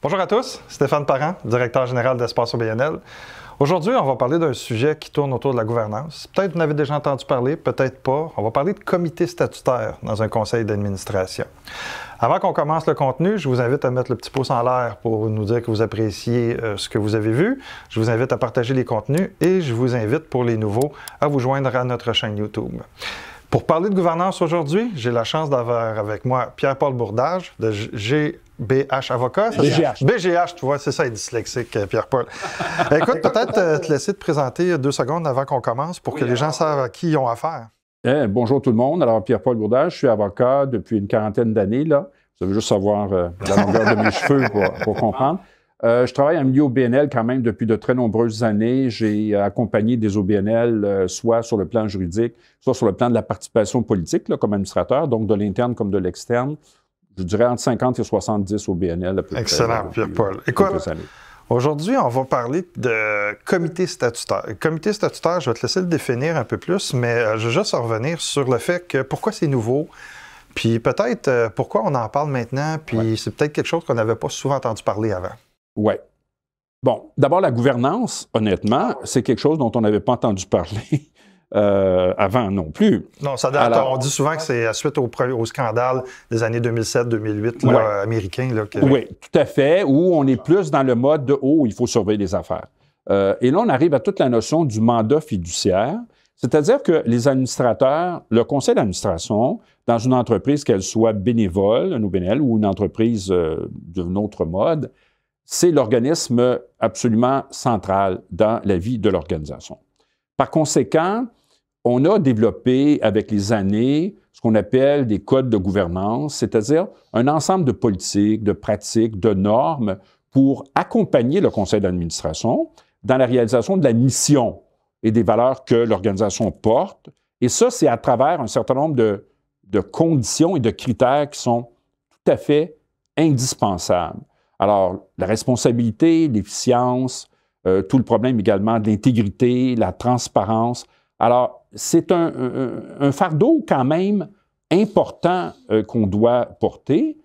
Bonjour à tous, Stéphane Parent, directeur général d'Espace OBNL. Aujourd'hui, on va parler d'un sujet qui tourne autour de la gouvernance. Peut-être vous en avez déjà entendu parler, peut-être pas. On va parler de comité statutaire dans un conseil d'administration. Avant qu'on commence le contenu, je vous invite à mettre le petit pouce en l'air pour nous dire que vous appréciez ce que vous avez vu. Je vous invite à partager les contenus et je vous invite, pour les nouveaux, à vous joindre à notre chaîne YouTube. Pour parler de gouvernance aujourd'hui, j'ai la chance d'avoir avec moi Pierre-Paul Bourdage de GBH Avocat. BGH, tu vois, c'est ça, il est dyslexique, Pierre-Paul. Écoute, peut-être te laisser te présenter 2 secondes avant qu'on commence pour que les gens savent à qui ils ont affaire. Bonjour tout le monde. Alors, Pierre-Paul Bourdage, je suis avocat depuis une quarantaine d'années, là. Vous devez juste savoir la longueur de mes cheveux pour comprendre. Je travaille en milieu OBNL quand même depuis de très nombreuses années. J'ai accompagné des OBNL soit sur le plan juridique, soit sur le plan de la participation politique là, comme administrateur, donc de l'interne comme de l'externe. Je dirais entre 50 et 70 OBNL à peu près. Excellent, Pierre-Paul. Écoute, aujourd'hui, on va parler de comité statutaire. Le comité statutaire, je vais te laisser le définir un peu plus, mais je veux juste revenir sur le fait que pourquoi c'est nouveau, puis peut-être pourquoi on en parle maintenant, puis c'est peut-être quelque chose qu'on n'avait pas souvent entendu parler avant. Oui. Bon, d'abord, la gouvernance, honnêtement, c'est quelque chose dont on n'avait pas entendu parler avant non plus. Non, ça date. Alors, on dit souvent que c'est suite au scandale des années 2007-2008 américains. Là, que... Oui, tout à fait, où on est plus dans le mode de « oh, il faut surveiller les affaires ». Et là, on arrive à toute la notion du mandat fiduciaire, c'est-à-dire que les administrateurs, le conseil d'administration, dans une entreprise, qu'elle soit bénévole, un OBNL, ou une entreprise d'un autre mode, c'est l'organisme absolument central dans la vie de l'organisation. Par conséquent, on a développé avec les années ce qu'on appelle des codes de gouvernance, c'est-à-dire un ensemble de politiques, de pratiques, de normes pour accompagner le conseil d'administration dans la réalisation de la mission et des valeurs que l'organisation porte. Et ça, c'est à travers un certain nombre de conditions et de critères qui sont tout à fait indispensables. Alors, la responsabilité, l'efficience, tout le problème également de l'intégrité, la transparence. Alors, c'est un fardeau quand même important qu'on doit porter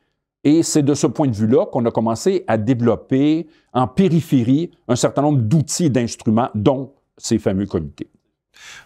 et c'est de ce point de vue-là qu'on a commencé à développer en périphérie un certain nombre d'outils et d'instruments, dont ces fameux comités.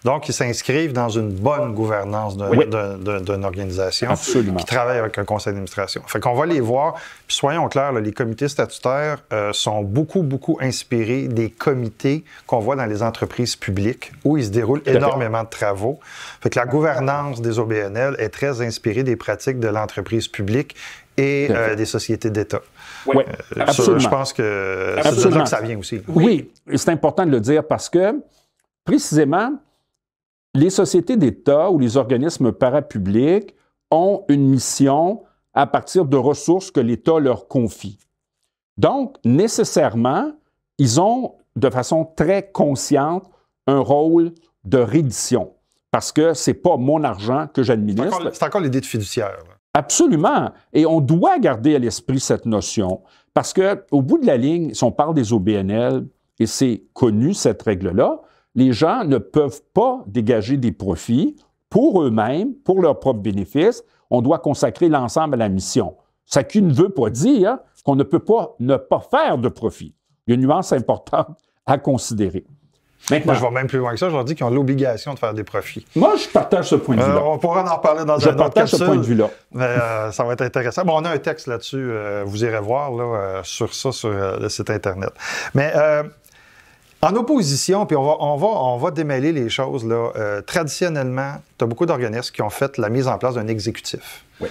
Donc, ils s'inscrivent dans une bonne gouvernance d'une organisation qui travaille avec un conseil d'administration. Fait qu'on va les voir. Puis soyons clairs, là, les comités statutaires sont beaucoup inspirés des comités qu'on voit dans les entreprises publiques où il se déroule énormément de travaux. Fait que la gouvernance des OBNL est très inspirée des pratiques de l'entreprise publique et des sociétés d'État. Oui, absolument. Je pense que c'est de là que ça vient aussi. Oui, c'est important de le dire parce que précisément, les sociétés d'État ou les organismes parapublics ont une mission à partir de ressources que l'État leur confie. Donc, nécessairement, ils ont, de façon très consciente, un rôle de reddition, parce que ce n'est pas mon argent que j'administre. C'est encore l'idée de fiduciaire. Là. Absolument. Et on doit garder à l'esprit cette notion, parce qu'au bout de la ligne, si on parle des OBNL, et c'est connu cette règle-là, les gens ne peuvent pas dégager des profits pour eux-mêmes, pour leurs propres bénéfices. On doit consacrer l'ensemble à la mission. Ce qui ne veut pas dire qu'on ne peut pas ne pas faire de profit. Il y a une nuance importante à considérer. Maintenant, moi, je vais même plus loin que ça. Je leur dis qu'ils ont l'obligation de faire des profits. Moi, je partage ce point de vue-là. On pourra en reparler dans un autre capsule. Je partage ce point de vue-là. Mais ça va être intéressant. Bon, on a un texte là-dessus. Vous irez voir là, sur ça sur le site Internet. Mais... en opposition, puis on va démêler les choses, là. Traditionnellement, tu as beaucoup d'organismes qui ont fait la mise en place d'un exécutif. Oui.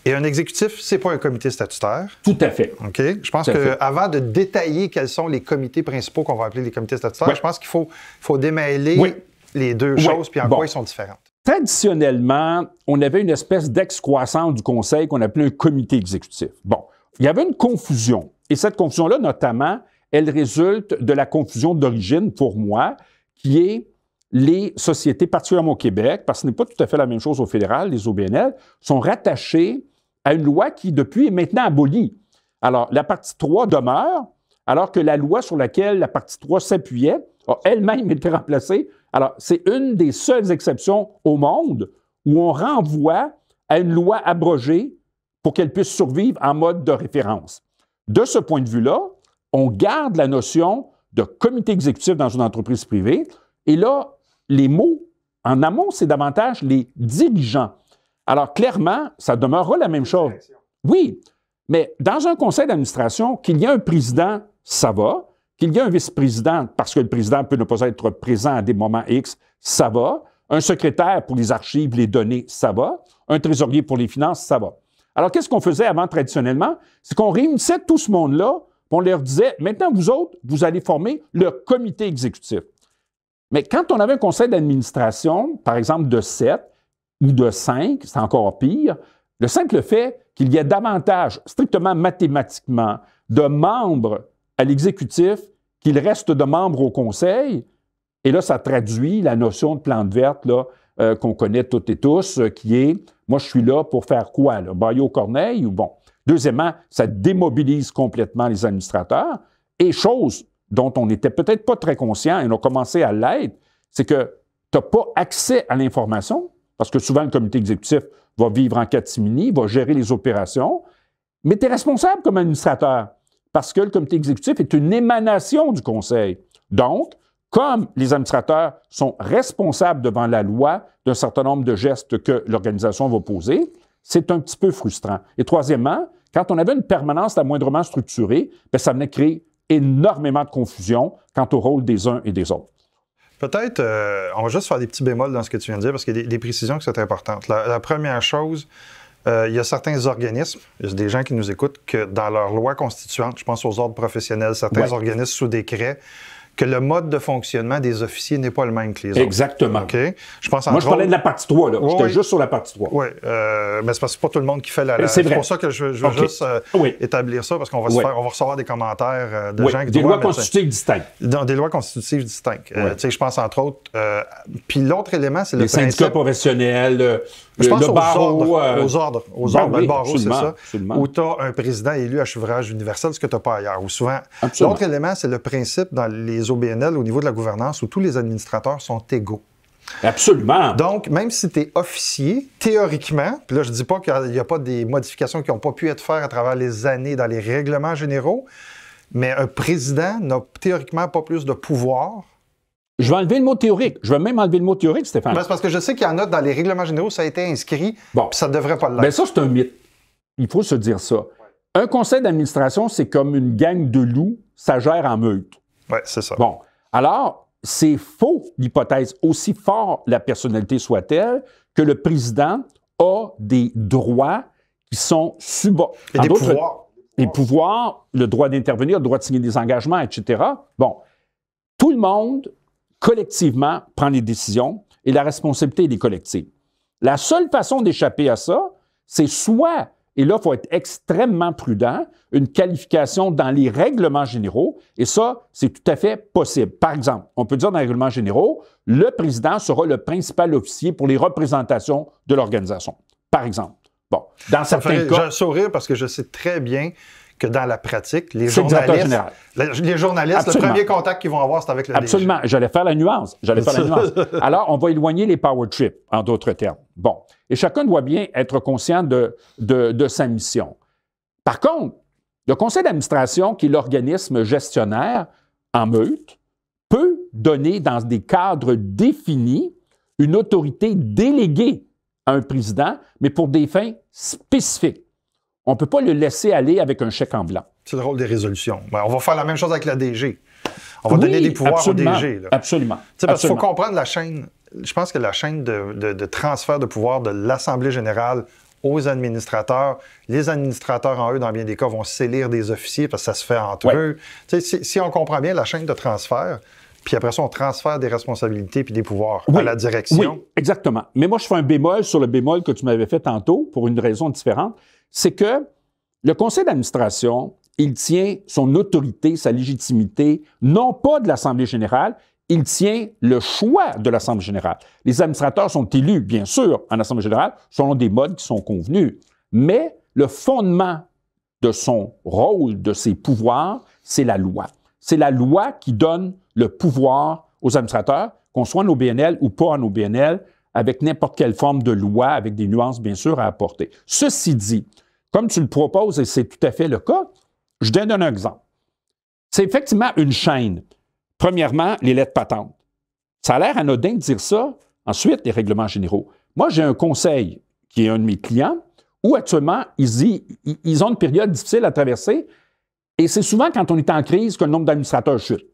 Et un exécutif, c'est pas un comité statutaire. Tout à fait. OK? Je pense qu'avant de détailler quels sont les comités principaux qu'on va appeler les comités statutaires, je pense qu'il faut démêler les deux choses, puis en quoi ils sont différentes. Traditionnellement, on avait une espèce d'excroissance du conseil qu'on appelait un comité exécutif. Bon, il y avait une confusion. Et cette confusion-là, notamment, elle résulte de la confusion d'origine, pour moi, qui est les sociétés, particulièrement au Québec, parce que ce n'est pas tout à fait la même chose au fédéral, les OBNL, sont rattachées à une loi qui, depuis, est maintenant abolie. Alors, la partie 3 demeure, alors que la loi sur laquelle la partie 3 s'appuyait a elle-même été remplacée. Alors, c'est une des seules exceptions au monde où on renvoie à une loi abrogée pour qu'elle puisse survivre en mode de référence. de ce point de vue-là, on garde la notion de comité exécutif dans une entreprise privée. Et là, les mots en amont, c'est davantage les dirigeants. Alors, clairement, ça demeurera la même chose. Oui, mais dans un conseil d'administration, qu'il y ait un président, ça va. Qu'il y ait un vice-président, parce que le président peut ne pas être présent à des moments X, ça va. Un secrétaire pour les archives, les données, ça va. Un trésorier pour les finances, ça va. Alors, qu'est-ce qu'on faisait avant traditionnellement? C'est qu'on réunissait tout ce monde-là, on leur disait, maintenant, vous autres, vous allez former le comité exécutif. Mais quand on avait un conseil d'administration, par exemple de 7 ou de 5, c'est encore pire, le simple fait qu'il y ait davantage, strictement mathématiquement, de membres à l'exécutif qu'il reste de membres au conseil, et là, ça traduit la notion de plante verte là, qu'on connaît toutes et tous, qui est, moi, je suis là pour faire quoi? Là? Bailler aux corneilles ou bon? Deuxièmement, ça démobilise complètement les administrateurs. Et chose dont on n'était peut-être pas très conscient, et on a commencé à l'être, c'est que tu n'as pas accès à l'information, parce que souvent, le comité exécutif va vivre en catimini, va gérer les opérations, mais tu es responsable comme administrateur, parce que le comité exécutif est une émanation du conseil. Donc, comme les administrateurs sont responsables devant la loi d'un certain nombre de gestes que l'organisation va poser, c'est un petit peu frustrant. Et troisièmement, quand on avait une permanence la moindrement structurée, bien, ça venait créer énormément de confusion quant au rôle des uns et des autres. Peut-être, on va juste faire des petits bémols dans ce que tu viens de dire, parce qu'il y a des précisions qui sont importantes. La première chose, il y a certains organismes, il y a des gens qui nous écoutent, que dans leur loi constituante, je pense aux ordres professionnels, certains organismes sous décret, que le mode de fonctionnement des officiers n'est pas le même que les autres. Exactement. Okay? Je pense moi, je parlais de la partie 3, là. J'étais juste sur la partie 3. Oui, mais c'est parce que c'est pas tout le monde qui fait la... C'est pour ça que je veux juste établir ça, parce qu'on va, on va recevoir des commentaires de gens qui des lois constitutives distinctes. Des lois constitutives distinctes. Tu sais, je pense entre autres... puis l'autre élément, c'est les syndicats professionnels, je pense le barreau... aux ordres. Le barreau, c'est ça. Absolument. Où tu as un président élu à suffrage universel, ce que tu n'as pas ailleurs. Ou souvent... L'autre élément, c'est le principe dans les OBNL, au niveau de la gouvernance, où tous les administrateurs sont égaux. Absolument. Donc, même si tu es officier, théoriquement, puis là, je ne dis pas qu'il n'y a pas des modifications qui n'ont pas pu être faites à travers les années dans les règlements généraux, mais un président n'a théoriquement pas plus de pouvoir. Je vais enlever le mot théorique. Je vais même enlever le mot théorique, Stéphane. Ben, c'est parce que je sais qu'il y en a dans les règlements généraux, ça a été inscrit, puis ça ne devrait pas l'être. Bien, ça, c'est un mythe. Il faut se dire ça. Un conseil d'administration, c'est comme une gang de loups, ça gère en meute. Oui, c'est ça. Bon. Alors, c'est faux, l'hypothèse, aussi fort la personnalité soit-elle, que le président a des droits qui sont subordonnés. Et des pouvoirs. Des pouvoirs, le droit d'intervenir, le droit de signer des engagements, etc. Bon. Tout le monde, collectivement, prend les décisions et la responsabilité est des collectifs. La seule façon d'échapper à ça, c'est soit, et là, il faut être extrêmement prudent, une qualification dans les règlements généraux, et ça, c'est tout à fait possible. Par exemple, on peut dire dans les règlements généraux, le président sera le principal officier pour les représentations de l'organisation. Par exemple. Bon, dans certains cas... J'ai un sourire parce que je sais très bien que dans la pratique, les journalistes, le premier contact qu'ils vont avoir, c'est avec le Absolument. DG. J'allais faire la nuance. Alors, on va éloigner les power trips, en d'autres termes. Bon. Et chacun doit bien être conscient de sa mission. Par contre, le conseil d'administration, qui est l'organisme gestionnaire en meute, peut donner dans des cadres définis une autorité déléguée à un président, mais pour des fins spécifiques. On ne peut pas le laisser aller avec un chèque en blanc. C'est le rôle des résolutions. Ben, on va faire la même chose avec la DG. On va donner des pouvoirs au DG. Là. Absolument. Parce qu'il faut comprendre la chaîne. Je pense que la chaîne de transfert de pouvoir de l'Assemblée générale aux administrateurs, les administrateurs en eux, dans bien des cas, vont s'élire des officiers parce que ça se fait entre eux. Si on comprend bien la chaîne de transfert, puis après ça, on transfère des responsabilités puis des pouvoirs à la direction. Oui, exactement. Mais moi, je fais un bémol sur le bémol que tu m'avais fait tantôt pour une raison différente. C'est que le conseil d'administration, il tient son autorité, sa légitimité, non pas de l'Assemblée générale, il tient le choix de l'Assemblée générale. Les administrateurs sont élus, bien sûr, en Assemblée générale, selon des modes qui sont convenus. Mais le fondement de son rôle, de ses pouvoirs, c'est la loi. C'est la loi qui donne le pouvoir aux administrateurs, qu'on soit en OBNL ou pas en OBNL, avec n'importe quelle forme de loi, avec des nuances, bien sûr, à apporter. Ceci dit, comme tu le proposes, et c'est tout à fait le cas, je donne un exemple. C'est effectivement une chaîne. Premièrement, les lettres patentes. Ça a l'air anodin de dire ça. Ensuite, les règlements généraux. Moi, j'ai un conseil qui est un de mes clients où actuellement, ils ont une période difficile à traverser et c'est souvent quand on est en crise que le nombre d'administrateurs chute.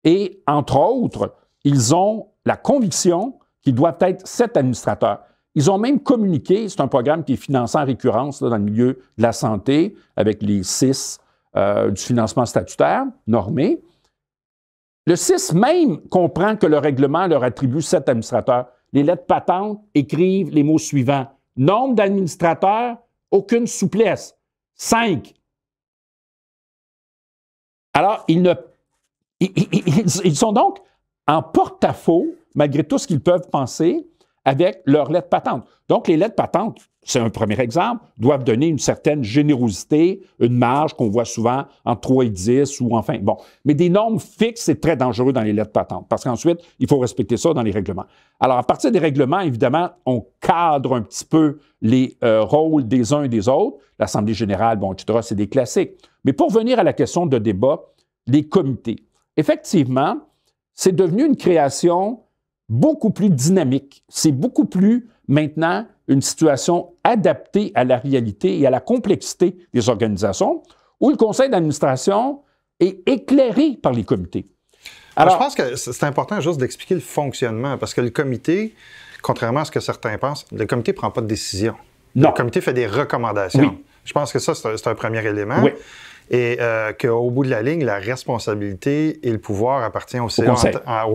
Et entre autres, ils ont la conviction qu'ils doivent être 7 administrateurs. Ils ont même communiqué, c'est un programme qui est financé en récurrence là, dans le milieu de la santé avec les 6 du financement statutaire normé. Le 6 même comprend que le règlement leur attribue 7 administrateurs. Les lettres patentes écrivent les mots suivants. Nombre d'administrateurs, aucune souplesse. 5. Alors, ils sont donc en porte-à-faux, malgré tout ce qu'ils peuvent penser, avec leurs lettres patentes. Donc, les lettres patentes, c'est un premier exemple, doivent donner une certaine générosité, une marge qu'on voit souvent entre 3 et 10 ou enfin, bon. Mais des normes fixes, c'est très dangereux dans les lettres patentes parce qu'ensuite, il faut respecter ça dans les règlements. Alors, à partir des règlements, évidemment, on cadre un petit peu les rôles des uns et des autres. L'Assemblée générale, bon, etc., c'est des classiques. Mais pour venir à la question de débat, les comités. Effectivement, c'est devenu une création beaucoup plus dynamique. C'est beaucoup plus, maintenant, une situation adaptée à la réalité et à la complexité des organisations, où le conseil d'administration est éclairé par les comités. Alors, je pense que c'est important juste d'expliquer le fonctionnement, parce que le comité, contrairement à ce que certains pensent, le comité ne prend pas de décision. Non. Le comité fait des recommandations. Oui. Je pense que ça, c'est un premier élément. Oui. Et qu'au bout de la ligne, la responsabilité et le pouvoir appartient au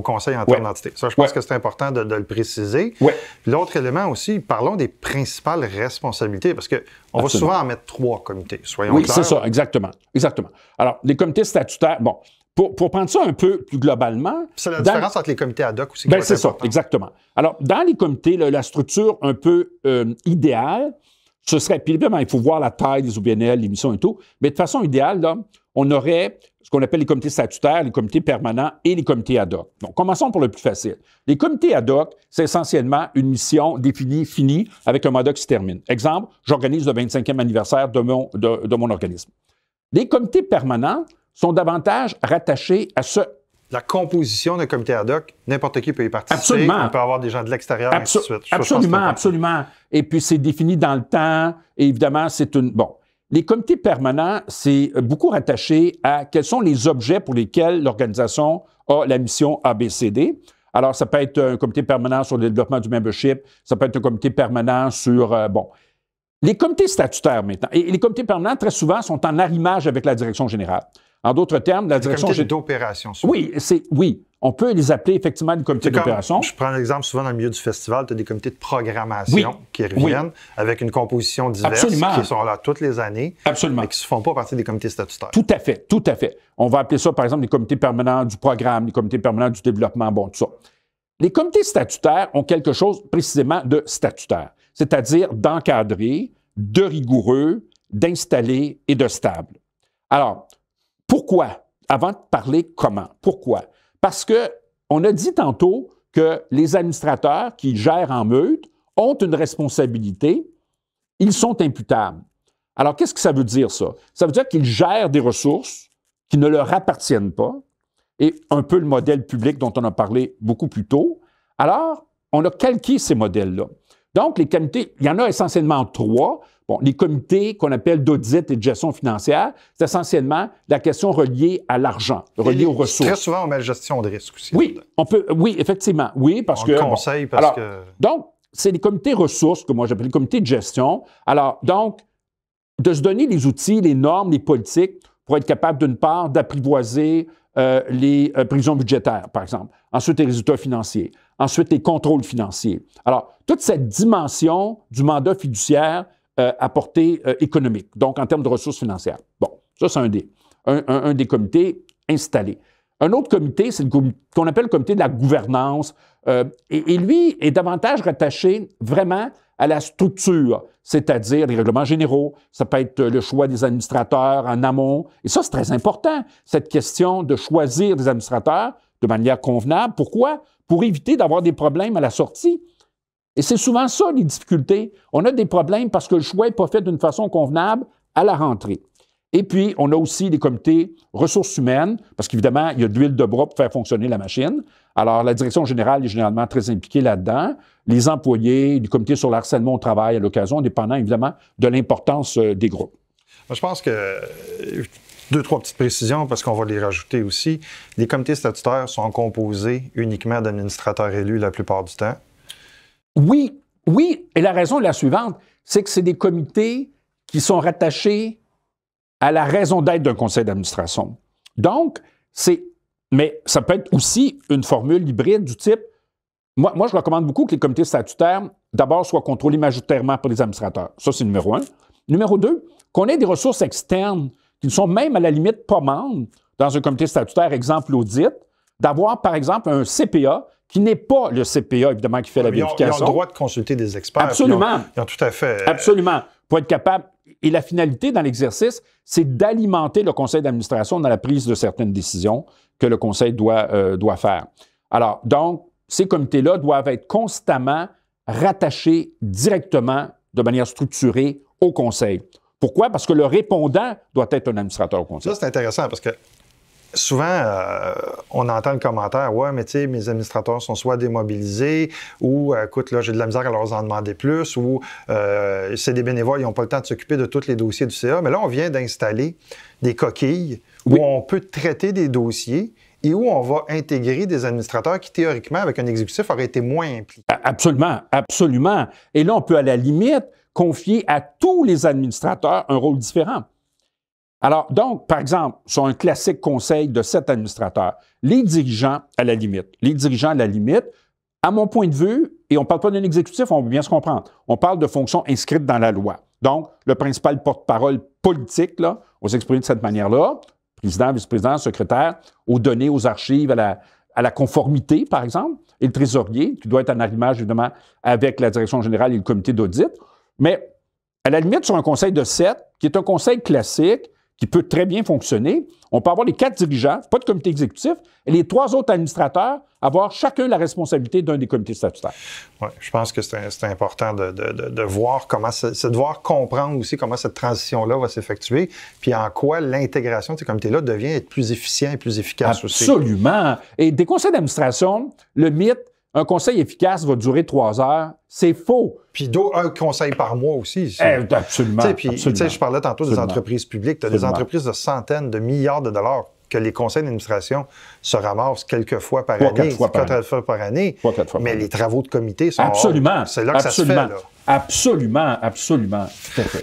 conseil en termes d'entité. Ça, je pense que c'est important de le préciser. Oui. Puis l'autre élément aussi, parlons des principales responsabilités, parce qu'on va souvent en mettre 3 comités, soyons clairs. Oui, c'est ça, exactement. Exactement. Alors, les comités statutaires, bon, pour prendre ça un peu plus globalement... C'est la différence entre les comités ad hoc aussi. Bien, c'est ça, exactement. Alors, dans les comités, la structure un peu idéale, ce serait, puis évidemment, il faut voir la taille des OBNL, les missions et tout, mais de façon idéale, là, on aurait ce qu'on appelle les comités statutaires, les comités permanents et les comités ad hoc. Donc, commençons pour le plus facile. Les comités ad hoc, c'est essentiellement une mission définie, finie, avec un mandat qui se termine. Exemple, j'organise le 25e anniversaire de mon organisme. Les comités permanents sont davantage rattachés à ce... La composition d'un comité ad hoc, n'importe qui peut y participer. Absolument. On peut avoir des gens de l'extérieur, et ainsi de suite. Absolument, absolument. Et puis, c'est défini dans le temps. Et évidemment, c'est une... Bon. Les comités permanents, c'est beaucoup rattaché à quels sont les objets pour lesquels l'organisation a la mission ABCD. Alors, ça peut être un comité permanent sur le développement du membership. Ça peut être un comité permanent sur... bon. Les comités statutaires, maintenant, et les comités permanents, très souvent, sont en arrimage avec la direction générale. En d'autres termes, la direction générale... d'opération. Oui, on peut les appeler effectivement des comités d'opération. Je prends l'exemple souvent dans le milieu du festival, tu as des comités de programmation qui reviennent avec une composition diverse qui sont là toutes les années mais qui ne se font pas partie des comités statutaires. Tout à fait, tout à fait. On va appeler ça, par exemple, les comités permanents du programme, les comités permanents du développement, bon, tout ça. Les comités statutaires ont quelque chose précisément de statutaire, c'est-à-dire d'encadré, de rigoureux, d'installé et de stable. Alors, pourquoi? Avant de parler comment. Pourquoi? Parce qu'on a dit tantôt que les administrateurs qui gèrent en meute ont une responsabilité, ils sont imputables. Alors, qu'est-ce que ça veut dire, ça? Ça veut dire qu'ils gèrent des ressources qui ne leur appartiennent pas, et un peu le modèle public dont on a parlé beaucoup plus tôt. Alors, on a calqué ces modèles-là. Donc, les comités, il y en a essentiellement 3. Bon, les comités qu'on appelle d'audit et de gestion financière, c'est essentiellement la question reliée à l'argent, reliée aux ressources. Très souvent, on met la gestion de risque aussi. Oui, effectivement. Oui, parce que... On conseille parce que... Donc, c'est les comités ressources, que moi j'appelle les comités de gestion. Alors, donc, de se donner les outils, les normes, les politiques pour être capable, d'une part, d'apprivoiser les prévisions budgétaires, par exemple. Ensuite, les résultats financiers. Ensuite, les contrôles financiers. Alors, toute cette dimension du mandat fiduciaire à portée économique, donc en termes de ressources financières. Bon, ça, c'est un des comités installés. Un autre comité, c'est qu'on appelle le comité de la gouvernance, et lui est davantage rattaché vraiment à la structure, c'est-à-dire les règlements généraux, ça peut être le choix des administrateurs en amont, et ça, c'est très important, cette question de choisir des administrateurs de manière convenable. Pourquoi? Pour éviter d'avoir des problèmes à la sortie. Et c'est souvent ça, les difficultés. On a des problèmes parce que le choix n'est pas fait d'une façon convenable à la rentrée. Et puis, on a aussi les comités ressources humaines, parce qu'évidemment, il y a de l'huile de bras pour faire fonctionner la machine. Alors, la direction générale est généralement très impliquée là-dedans. Les employés, du comité sur le harcèlement au travail à l'occasion, dépendant évidemment de l'importance des groupes. Moi, je pense que 2-3 petites précisions, parce qu'on va les rajouter aussi. Les comités statutaires sont composés uniquement d'administrateurs élus la plupart du temps. Oui, et la raison est la suivante, c'est que c'est des comités qui sont rattachés à la raison d'être d'un conseil d'administration. Donc, mais ça peut être aussi une formule hybride du type, moi je recommande beaucoup que les comités statutaires, d'abord, soient contrôlés majoritairement par les administrateurs. Ça, c'est numéro 1. Numéro 2, qu'on ait des ressources externes qui ne sont même à la limite pas membres dans un comité statutaire, exemple l'audit, d'avoir, par exemple, un CPA qui n'est pas le CPA, évidemment, qui fait la vérification. Ils ont le droit de consulter des experts. Absolument. Ils ont tout à fait... Absolument. Pour être capable... Et la finalité dans l'exercice, c'est d'alimenter le conseil d'administration dans la prise de certaines décisions que le conseil doit faire. Alors, donc, ces comités-là doivent être constamment rattachés directement, de manière structurée, au conseil. Pourquoi? Parce que le répondant doit être un administrateur au conseil. Ça, c'est intéressant parce que souvent, on entend le commentaire « Ouais, mais tu sais, mes administrateurs sont soit démobilisés ou « Écoute, là, j'ai de la misère à leur en demander plus » ou c'est des bénévoles, ils n'ont pas le temps de s'occuper de tous les dossiers du CA. » Mais là, on vient d'installer des coquilles où on peut traiter des dossiers et où on va intégrer des administrateurs qui, théoriquement, avec un exécutif, auraient été moins impliqués. Absolument, absolument. Et là, on peut, à la limite, confier à tous les administrateurs un rôle différent. Alors, donc, par exemple, sur un classique conseil de 7 administrateurs, les dirigeants, à la limite. Les dirigeants, à la limite, à mon point de vue, et on ne parle pas d'un exécutif, on veut bien se comprendre, on parle de fonctions inscrites dans la loi. Donc, le principal porte-parole politique, là, on s'exprime de cette manière-là, président, vice-président, secrétaire, aux données, aux archives, à la conformité, par exemple, et le trésorier, qui doit être en arrimage, évidemment, avec la direction générale et le comité d'audit. Mais, à la limite, sur un conseil de 7, qui est un conseil classique, qui peut très bien fonctionner, on peut avoir les 4 dirigeants, pas de comité exécutif, et les 3 autres administrateurs avoir chacun la responsabilité d'un des comités statutaires. Oui, je pense que c'est important de voir comment, c'est de voir comprendre aussi comment cette transition-là va s'effectuer, puis en quoi l'intégration de ces comités-là devient être plus efficient et plus efficace aussi. Absolument. Et des conseils d'administration, le mythe, un conseil efficace va durer 3 heures, c'est faux. Puis un conseil par mois aussi. Absolument. Puis, je parlais tantôt des entreprises publiques. Tu as des entreprises de centaines de milliards de dollars que les conseils d'administration se ramassent quelques fois par année. 4 fois par année. Mais les travaux de comité sont... Absolument. C'est là que ça se fait. Là. Absolument.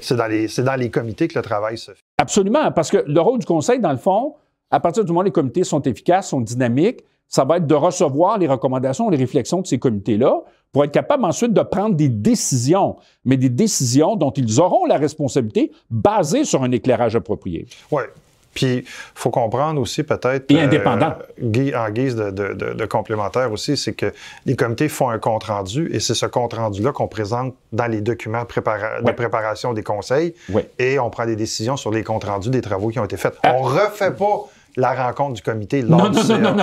C'est dans les comités que le travail se fait. Absolument, parce que le rôle du conseil, dans le fond, à partir du moment où les comités sont efficaces, sont dynamiques, ça va être de recevoir les recommandations, les réflexions de ces comités-là pour être capable ensuite de prendre des décisions, mais des décisions dont ils auront la responsabilité basées sur un éclairage approprié. Oui. Puis, il faut comprendre aussi peut-être... Et indépendant. En guise de complémentaire aussi, c'est que les comités font un compte-rendu et c'est ce compte-rendu-là qu'on présente dans les documents de préparation des conseils et on prend des décisions sur les comptes-rendus des travaux qui ont été faits. On ne refait pas la rencontre du comité lors du CA. Non.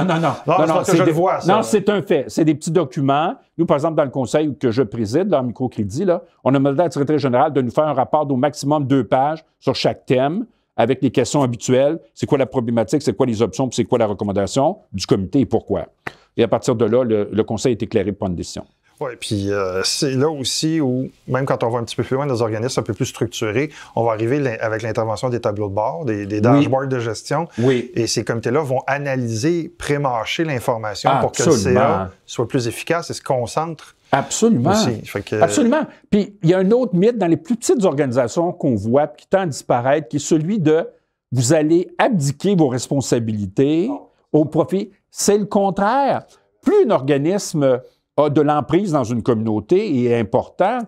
Non, c'est un fait. C'est des petits documents. Nous, par exemple, dans le conseil que je préside, dans le microcrédit, là, on a demandé à la secrétaire générale de nous faire un rapport d'au maximum 2 pages sur chaque thème, avec les questions habituelles. C'est quoi la problématique, c'est quoi les options, puis c'est quoi la recommandation du comité et pourquoi. Et à partir de là, le conseil est éclairé pour prendre une décision. Oui, puis c'est là aussi où, même quand on va un petit peu plus loin dans des organismes un peu plus structurés, on va arriver avec l'intervention des tableaux de bord, des dashboards de gestion. Oui. Et ces comités-là vont analyser, pré-mâcher l'information pour que le CA soit plus efficace et se concentre. Absolument. Aussi. Absolument. Puis, il y a un autre mythe dans les plus petites organisations qu'on voit, qui tend à disparaître, qui est celui de vous allez abdiquer vos responsabilités au profit. C'est le contraire. Plus un organisme a de l'emprise dans une communauté et est important,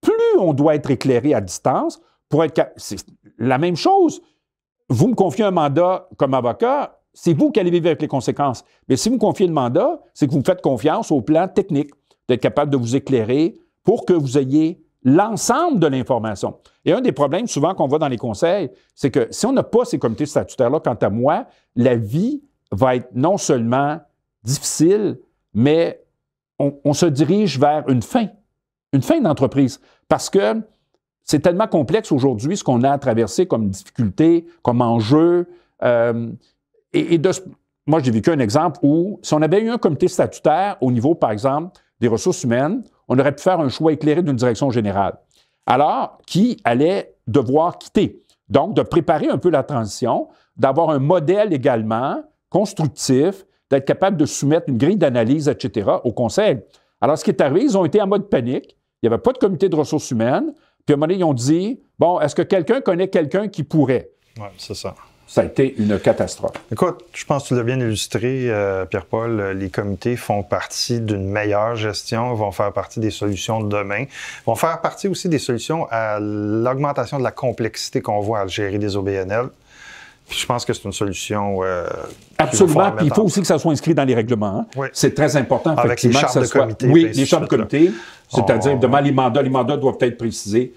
plus on doit être éclairé à distance pour être... C'est la même chose. Vous me confiez un mandat comme avocat, c'est vous qui allez vivre avec les conséquences. Mais si vous me confiez le mandat, c'est que vous me faites confiance au plan technique, d'être capable de vous éclairer pour que vous ayez l'ensemble de l'information. Et un des problèmes souvent qu'on voit dans les conseils, c'est que si on n'a pas ces comités statutaires-là, quant à moi, la vie va être non seulement difficile, mais on se dirige vers une fin d'entreprise. Parce que c'est tellement complexe aujourd'hui ce qu'on a à traverser comme difficulté, comme enjeu. Moi, j'ai vécu un exemple où, si on avait eu un comité statutaire au niveau, par exemple, des ressources humaines, on aurait pu faire un choix éclairé d'une direction générale. Alors, qui allait devoir quitter? Donc, de préparer un peu la transition, d'avoir un modèle également constructif, d'être capable de soumettre une grille d'analyse, etc., au Conseil. Alors, ce qui est arrivé, ils ont été en mode panique. Il n'y avait pas de comité de ressources humaines. Puis, à un moment donné, ils ont dit, bon, est-ce que quelqu'un connaît quelqu'un qui pourrait? Oui, c'est ça. Ça a été une catastrophe. Écoute, je pense que tu l'as bien illustré, Pierre-Paul. Les comités font partie d'une meilleure gestion, vont faire partie des solutions de demain, vont faire partie aussi des solutions à l'augmentation de la complexité qu'on voit à gérer des OBNL. Puis je pense que c'est une solution. Absolument. Puis il faut aussi que ça soit inscrit dans les règlements. Hein? Oui. C'est très important, avec les chartes de comité. Oui, les chartes de comité. C'est-à-dire, évidemment, les mandats doivent être précisés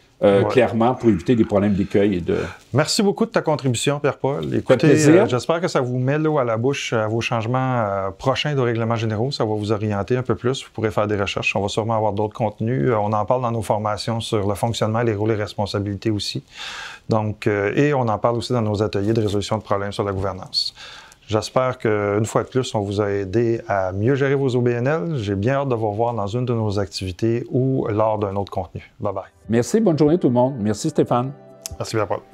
clairement pour éviter des problèmes d'écueil et de... Merci beaucoup de ta contribution, Pierre-Paul. Écoutez, j'espère que ça vous met l'eau à la bouche à vos changements prochains de règlements généraux. Ça va vous orienter un peu plus. Vous pourrez faire des recherches. On va sûrement avoir d'autres contenus. On en parle dans nos formations sur le fonctionnement, les rôles et responsabilités aussi. Donc, et on en parle aussi dans nos ateliers de résolution de problèmes sur la gouvernance. J'espère qu'une fois de plus, on vous a aidé à mieux gérer vos OBNL. J'ai bien hâte de vous revoir dans une de nos activités ou lors d'un autre contenu. Bye bye. Merci, bonne journée tout le monde. Merci Stéphane. Merci Pierre-Paul.